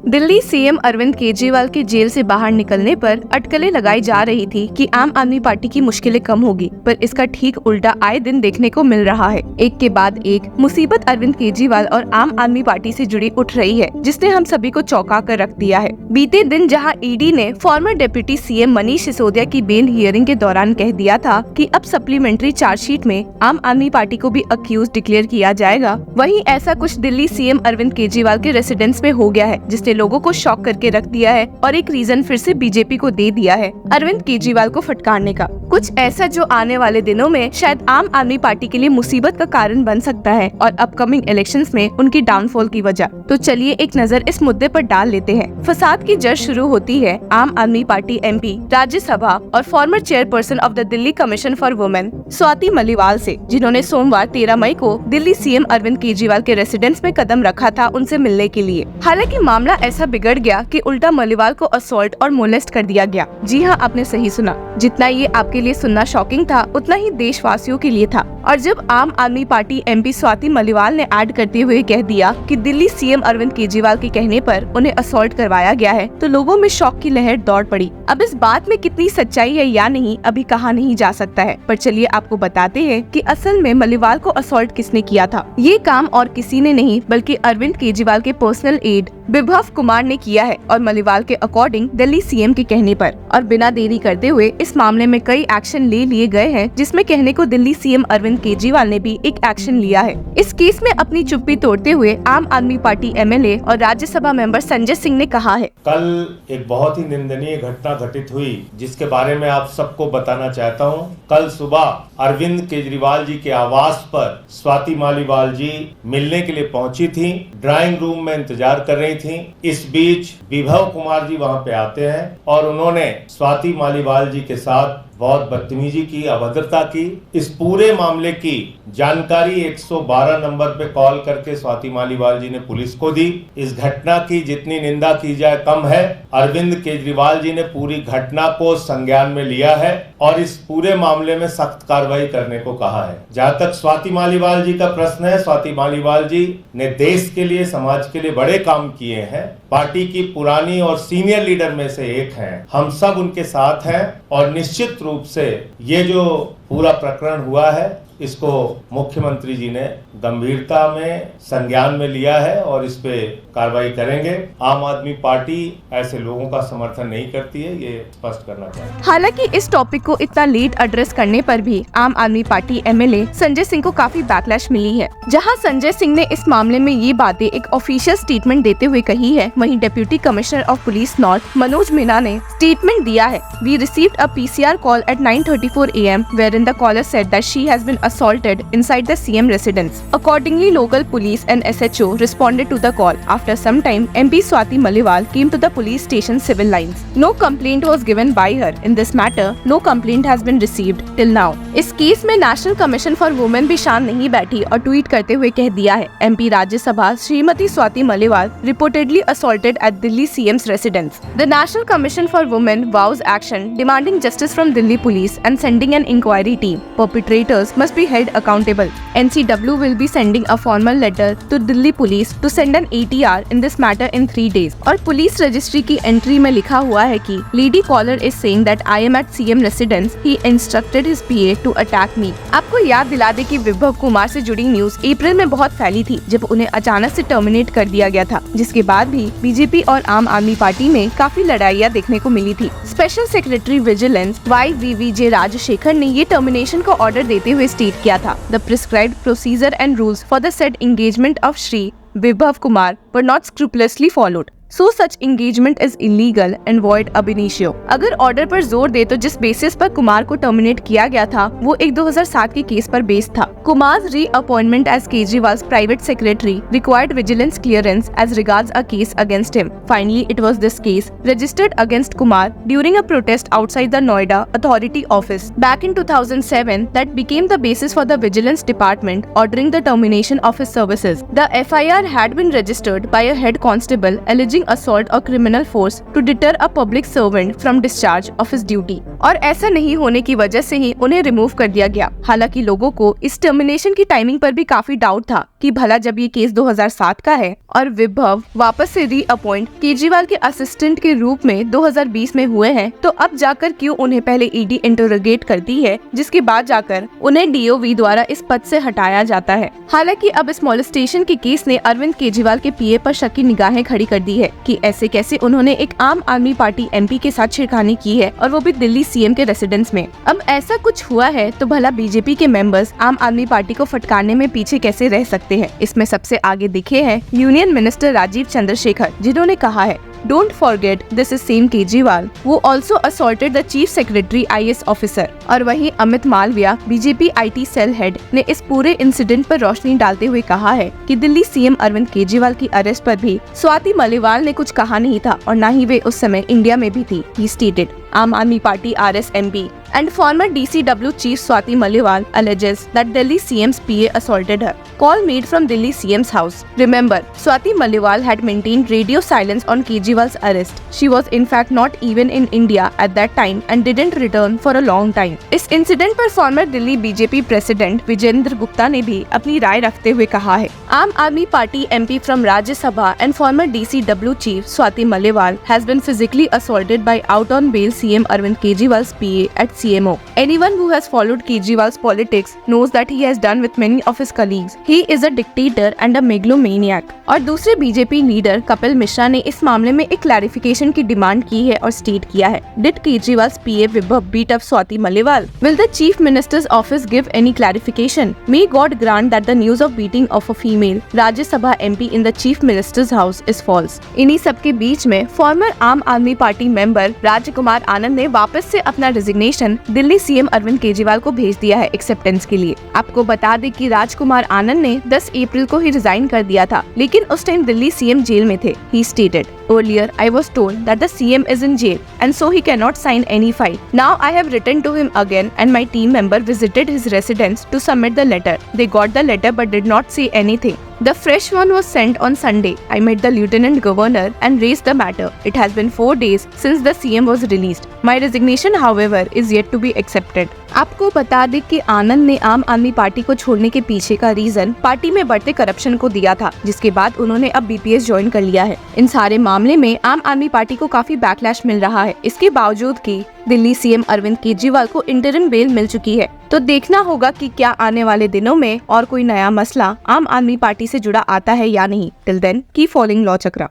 Delhi CM Arvind Kejriwal के jail से बाहर निकलने पर अटकलें लगाई जा रही थी कि आम आदमी पार्टी की मुश्किलें कम होगी, पर इसका ठीक उल्टा आए दिन देखने को मिल रहा है। एक के बाद एक मुसीबत अरविंद केजरीवाल और आम आदमी पार्टी से जुड़ी उठ रही है, जिसने हम सभी को चौंका कर रख दिया है। बीते दिन जहां ईडी ने farmer deputy CM Manish Sisodia की बेल हियरिंग के दौरान कह दिया था कि अब सप्लीमेंट्री चार्जशीट में आम आदमी पार्टी को भी अक्यूज डिक्लेयर किया जाएगा, वहीं ऐसा कुछ दिल्ली सीएम अरविंद केजरीवाल के रेसिडेंस में हो गया है, जिसने लोगों को शॉक करके रख दिया है और एक रीजन फिर से बीजेपी को दे दिया है अरविंद केजरीवाल को फटकारने का। कुछ ऐसा जो आने वाले दिनों में शायद आम आदमी पार्टी के लिए मुसीबत का कारण बन सकता है और अपकमिंग इलेक्शंस में उनकी डाउनफॉल की वजह। तो चलिए एक नजर इस मुद्दे पर डाल लेते हैं। फसाद की जड़ शुरू होती है आम आदमी पार्टी एमपी, राज्यसभा और farmer chairperson of the Delhi commission for women Swati Maliwal से, जिन्होंने सोमवार 13 मई को दिल्ली सीएम अरविंद केजरीवाल के रेसिडेंस में कदम रखा था उनसे मिलने के लिए। हालांकि मामला ऐसा बिगड़ गया कि उल्टा मलिवाल को असॉल्ट और मोलेस्ट कर दिया गया। जी हाँ, आपने सही सुना। जितना ये आपके लिए सुनना शॉकिंग था, उतना ही देशवासियों के लिए था। और जब आम आदमी पार्टी एमपी स्वाति मलिवाल ने ऐड करते हुए कह दिया कि दिल्ली सीएम अरविंद केजरीवाल के कहने पर उन्हें असॉल्ट करवाया गया है, तो लोगों में शॉक की लहर दौड़ पड़ी। अब इस बात में कितनी सच्चाई है या नहीं, अभी कहा नहीं जा सकता है, पर चलिए आपको बताते हैं कि असल में मलिवाल को असॉल्ट किसने किया था। ये काम और किसी ने नहीं बल्कि अरविंद केजरीवाल के पर्सनल एड विभव कुमार ने किया है, और मलिवाल के अकॉर्डिंग दिल्ली सीएम के कहने पर। और बिना देरी करते हुए इस मामले में कई एक्शन ले लिए गए हैं, जिसमें कहने को दिल्ली सीएम अरविंद केजरीवाल ने भी एक एक्शन लिया है। इस केस में अपनी चुप्पी तोड़ते हुए आम आदमी पार्टी एमएलए और राज्यसभा मेंबर संजय सिंह ने कहा है, कल एक बहुत ही निंदनीय घटना घटित हुई, जिसके बारे में आप सबको बताना चाहता हूं। कल सुबह अरविंद केजरीवाल जी के आवास पर स्वाति मालीवाल जी मिलने के लिए पहुंची थी, ड्राइंग रूम में इंतजार कर रही थी। इस बीच विभव कुमार जी वहां पे आते हैं और उन्होंने स्वाति मालीवाल जी के साथ बहुत बदतमीजी की, अभद्रता की। इस पूरे मामले की जानकारी 112 नंबर पे कॉल करके स्वाति मालीवाल जी ने पुलिस को दी। इस घटना की जितनी निंदा की जाए कम है। अरविंद केजरीवाल जी ने पूरी घटना को संज्ञान में लिया है और इस पूरे मामले में सख्त कार्रवाई करने को कहा है। जहां तक स्वाति मालीवाल जी का प्रश्न है, स्वाति मालीवाल जी ने देश के लिए, समाज के लिए बड़े काम किए हैं। पार्टी की पुरानी और सीनियर लीडर में से एक हैं। हम सब उनके साथ हैं और निश्चित रूप से ये जो पूरा प्रकरण हुआ है, इसको मुख्यमंत्री जी ने गंभीरता में संज्ञान में लिया है और इस पे कार्रवाई करेंगे। आम आदमी पार्टी ऐसे लोगों का समर्थन नहीं करती है, ये स्पष्ट करना चाहिए। हालांकि इस टॉपिक को इतना लेट एड्रेस करने पर भी आम आदमी पार्टी एमएलए संजय सिंह को काफी बैकलैश मिली है। जहां संजय सिंह ने इस मामले में ये बातें एक ऑफिशियल स्टेटमेंट देते हुए कही है, वहीं deputy commissioner of police north Manoj Meena ने स्टेटमेंट दिया है, we received a PCR call at 9:34 AM wherein the caller said that she has been assaulted inside the CM residence. Accordingly, local police and SHO responded to the call. After some time, MP Swati Maliwal came to the police station civil lines. No complaint was given by her. In this matter, no complaint has been received till now. इस case में national commission for women भी शांत नहीं बैठी और tweet करते हुए कह दिया है, MP Rajya Sabha Shrimati Swati Maliwal reportedly assaulted at Delhi CM's residence. The National Commission for Women vows action demanding justice from Delhi police and sending an inquiry team. Perpetrators must be held accountable. NCW will be sending a formal letter to Delhi police to send an ATR in this matter in 3 days. और police registry की entry में लिखा हुआ है कि lady caller is saying that I am at CM residence, he instructed his PA to attack me. आपको याद दिला दे कि विभव कुमार से जुड़ी न्यूज अप्रैल में बहुत फैली थी, जब उन्हें अचानक से टर्मिनेट कर दिया गया था, जिसके बाद भी बीजेपी और आम आदमी पार्टी में काफी लड़ाइयाँ देखने को मिली थी। Special secretary vigilance YVVJ Rajshekhar ने ये टर्मिनेशन का ऑर्डर देते हुए स्टेट किया था, the prescribed procedure and rules for the said engagement of Shri Vibhav Kumar were not scrupulously followed. So such engagement is illegal and void ab initio। अगर ऑर्डर पर जोर दे तो जिस बेसिस पर कुमार को टर्मिनेट किया गया था, वो एक 2007 के केस पर बेस्ड था। Kumar reappointment as Kejriwal's private secretary required vigilance clearance as regards a case against him. Finally, it was this case registered against Kumar during a protest outside the Noida Authority office back in 2007 that became the basis for the Vigilance Department ordering the termination of his services. The FIR had been registered by a head constable alleging using assault और criminal force to deter a public servant from discharge of his duty. और ऐसा नहीं होने की वजह से ही उन्हें remove कर दिया गया। हालांकि लोगों को इस टर्मिनेशन की टाइमिंग पर भी काफी डाउट था कि भला जब ये केस 2007 का है और विभव वापस से रीअपॉइंट केजरीवाल के असिस्टेंट के रूप में 2020 में हुए हैं, तो अब जाकर क्यों उन्हें पहले ईडी इंटरोगेट करती है, जिसके बाद जाकर उन्हें डीओवी द्वारा इस पद से हटाया जाता है। हालांकि अब इस मोलेस्टेशन के केस ने अरविंद केजरीवाल के पीए पर शक की निगाहें खड़ी कर दी है कि ऐसे कैसे उन्होंने एक आम आदमी पार्टी एमपी के साथ छेड़खानी की है, और वो भी दिल्ली सीएम के रेसिडेंस में। अब ऐसा कुछ हुआ है तो भला बीजेपी के मेंबर्स आम आदमी पार्टी को फटकारने में पीछे कैसे रह सकते हैं। इसमें सबसे आगे दिखे हैं यूनियन मिनिस्टर राजीव चंद्रशेखर, जिन्होंने कहा है, Don't forget, this is same Kejriwal who also assaulted the chief secretary IAS officer। और वहीं Amit Malviya BJP IT cell head ने इस पूरे इंसिडेंट पर रोशनी डालते हुए कहा है कि दिल्ली सीएम अरविंद केजरीवाल की अरेस्ट पर भी स्वाति मलिवाल ने कुछ कहा नहीं था और न ही वे उस समय इंडिया में भी थी। He stated, आम आदमी party RS MP and former DCW chief Swati Maliwal alleges that Delhi CM's PA assaulted her. Call made from Delhi CM's house. Remember, Swati Maliwal had maintained radio silence on Kejriwal's arrest. She was in fact not even in India at that time and didn't return for a long time. इस incident पर former Delhi BJP president Vijender Gupta ने भी अपनी राय रखते हुए कहा है, आम आदमी party MP from Rajya Sabha and former DCW chief Swati Maliwal has been physically assaulted by out on bail CM Arvind Kejriwal's PA at CMO. Anyone who has followed Kejriwal's politics knows that he has done with many of his colleagues. He is a dictator and a megalomaniac. और दूसरे BJP leader Kapil Mishra ने इस मामले में एक clarification की demand की है और स्टेट किया है, Did Kejriwal's PA Vibhav beat up Swati Maliwal? Will the Chief Minister's office give any clarification? May God grant that the news of beating of a female Rajya Sabha MP in the Chief Minister's house is false. इन्हीं सब के बीच में farmer आम आदमी party member राजकुमार आनंद ने वापस से अपना रेजिग्नेशन दिल्ली सीएम अरविंद केजरीवाल को भेज दिया है एक्सेप्टेंस के लिए। आपको बता दें कि राजकुमार आनंद ने 10 अप्रैल को ही रिजाइन कर दिया था, लेकिन उस टाइम दिल्ली सीएम जेल में थे। He stated, Earlier, I was told that the CM is in jail and so he cannot sign any file. Now I have written to him again and my team member visited his residence to submit the letter. They got the letter but did not say anything. The fresh one was sent on Sunday. I met the Lieutenant Governor and raised the matter. It has been 4 days since the CM was released. My resignation, however, is yet to be accepted. आपको बता दें कि आनंद ने आम आदमी party को छोड़ने के पीछे का रीजन पार्टी में बढ़ते करप्शन को दिया था, जिसके बाद उन्होंने अब BPS ज्वाइन कर लिया है। इन सारे मामले में आम आदमी पार्टी को काफी बैकलैश मिल रहा है, इसके बावजूद कि दिल्ली सीएम अरविंद केजरीवाल को इंटरिम बेल मिल चुकी है। तो देखना होगा कि क्या आने वाले दिनों में और कोई नया मसला आम आदमी पार्टी से जुड़ा आता है या नहीं। Till then keep following law चक्रा।